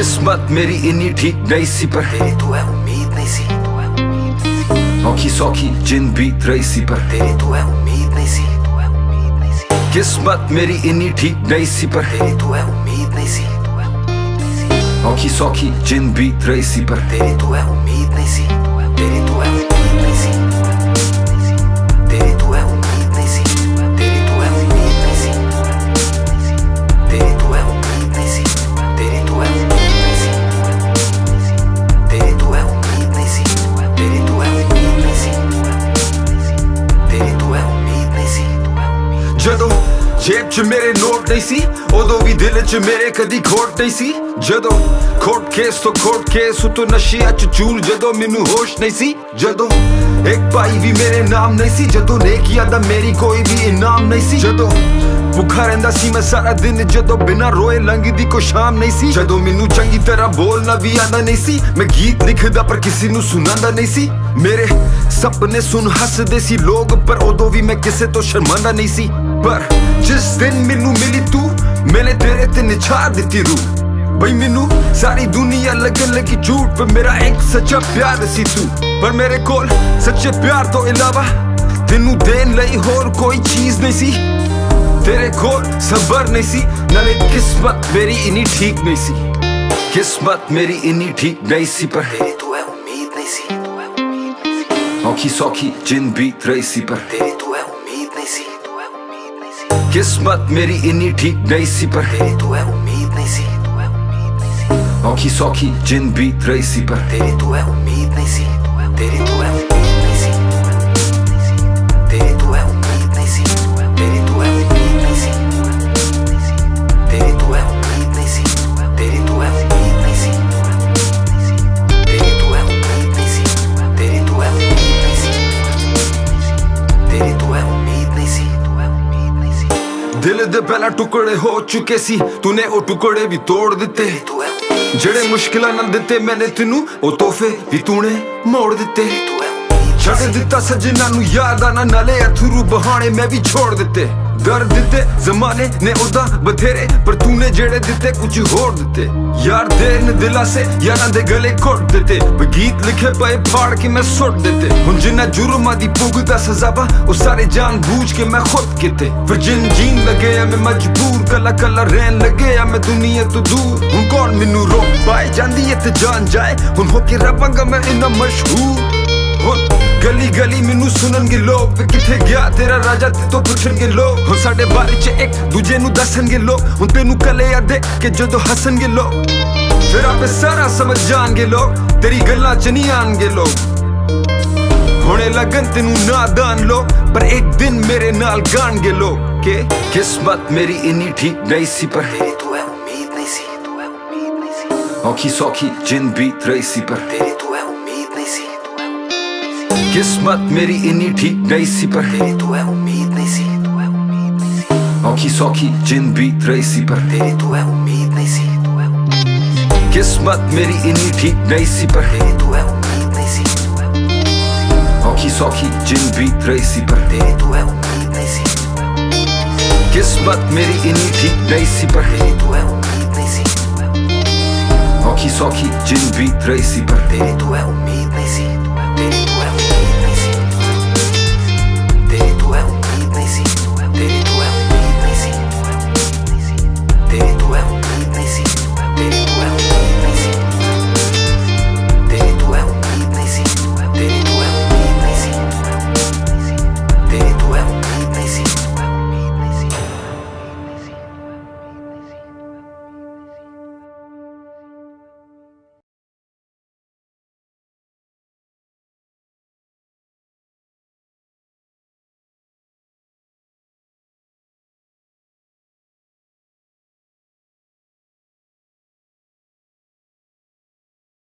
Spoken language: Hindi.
किस्मत मेरी इन्नी ठीक नहीं सी पर तेरी तो है उम्मीद नहीं सी। औखी सौखी जिन बीत रही सी पर तेरी तो है उम्मीद नहीं सी। किस्मत मेरी इन्नी ठीक नहीं सी पर तेरी तो है उम्मीद नहीं सी। औखी सौखी जिन बीत रही सी पर तेरी तो है उम्मीद नहीं सी। तेरी तो है उम्मीद नहीं सी। तेरी तो है उम्मीद नहीं सी। तेरी तो है उम्मीद नहीं सी। तेरी तो है उम्मीद नहीं सी। तेरी तो है उम्मीद नहीं सी। तेरी तो है उम्मीद नहीं सी। तेरी तो है उम्मीद नहीं सी। तेरी तो है उम्मीद नहीं सी। जदों जेब च मेरे नोट नहीं सी उदों भी दिल च मेरे कदी खोट नहीं सी। जदों खोट केस तो खोट केस तो नशिया च चूर जदों मैनू होश नहीं सी। जदों एक पाई भी मेरे नाम नहीं सी। जदों नेकिया दा मेरी कोई भी इनाम नहीं सी। जदों भुखा रहिंदा सी मैं सारा दिन जदों बिना रोए लंघदी कोई शाम नहीं सी। जदों मैनू चंगी तरह बोलना भी आंदा नहीं सी। मैं गीत लिखदा पर किसी नू सुनांदा नहीं सी। मेरे सपने सुन हसदे सी लोग पर उदों भी मैं किसे तो शर्मांदा नहीं सी। पर जिस दिन मैनू मिली तू मैंने तेरे ते निछार दित्ती रूह। बई मैनू सारी दुनिया लगन लगी झूठ पर मेरा एक सच्चा प्यार सी तू। पर मेरे कोल सच्चे प्यार तो इलावा तेनू देन लई होर कोई चीज नहीं सी। तेरे कोल सबर नहीं सी नाले किस्मत मेरी इन्नी ठीक नहीं सी। किस्मत मेरी इन्नी ठीक नहीं सी पर तेरी तो है उम्मीद नहीं सी। औखी सौखी जिन बीत रही सी पर तेरी तो है उम्मीद नहीं सी। किस्मत मेरी इन्नी ठीक नहीं सी पर तेरी तो है उम्मीद नहीं सी। औखी सौखी जिन बीत रही सी पर तेरी तो है उम्मीद नहीं सी। तेरी तो है उम्मीद नहीं सी। तेरी तो है उम्मीद नहीं सी। तेरी तो है उम्मीद नहीं सी। तेरी तो है उम्मीद नहीं सी। तेरी तो है उम्मीद नहीं सी। तेरी तो है उम्मीद नहीं सी। तेरी तो है उम्मीद नहीं सी। तेरी तो है उम्मीद नहीं सी। दिल दे पहला टुकड़े हो चुके सी तूने ओ टुकड़े भी तोड़ दिते। जेड़े मुश्किलां नाल दिते मैंने तेनू ओ तोहफे भी तूने मोड़ दिते। छड़ दिता सजना नू याद आना नाले अथरू बहाने मैं भी छोड़ दिते। दर्द दिते जमाने ने उदा बथेरे पर तूने जेड़े दिते कुछ होर दिते। यार देन दिला से यारां दे गले घुट दिते गीत लिखे पे फाड़ के मैं सुट दिते। हुन जिन्ना जुर्मां दी भुगता सजावा ओ सारे जान बूझ के मैं खुद किते। फिर जिन जीन लगे मैं मजबूर कला कला रहन लगे मैं दुनिया तो दूर। हुन कौन मैनू रोक पाए जांदी है ते जान जाए हुन होके रवांगा मैं इन्ना मशहूर। हुन गली गली मैनू सुननगे लोग वे किथे गया तेरा राजा ते तो पुछणगे लोग। हुन साडे बारे च एक दूजे नू दसणगे लोग हुन तेनू कले आ देख के जदों हसणगे लोग फिर आपे सारा समझ जाणगे लोग तेरी गल्लां च नहीं आणगे लोग। होने लगन तेनू नादान लोग पर एक दिन मेरे नाल गाणगे लोग के किस्मत मेरी इन्नी ठीक नहीं सी पर तेरी तो है उम्मीद नहीं सी। औखी सौखी जिन बीत रही सी पर तेरी तो है उम्मीद नहीं सी। किस्मत मेरी इन्नी ठीक नहीं सी पर तेरी तो है उम्मीद नहीं सी। औखी सौखी जिन बीत रही सी पर तेरी तो है उम्मीद नहीं सी। किस्मत मेरी इन्नी ठीक नहीं सी पर तेरी तो है उम्मीद नहीं सी। औखी सौखी जिन बीत रही सी पर तेरी तो है उम्मीद नहीं सी। किस्मत मेरी इन्नी ठीक नहीं सी पर तेरी तो है उम्मीद नहीं सी। औखी सौखी जिन बीत रही सी पर तेरी तो है उम्मीद नहीं सी। तेरी तो है उम्मीद नहीं सी। तेरी तो है उम्मीद नहीं सी।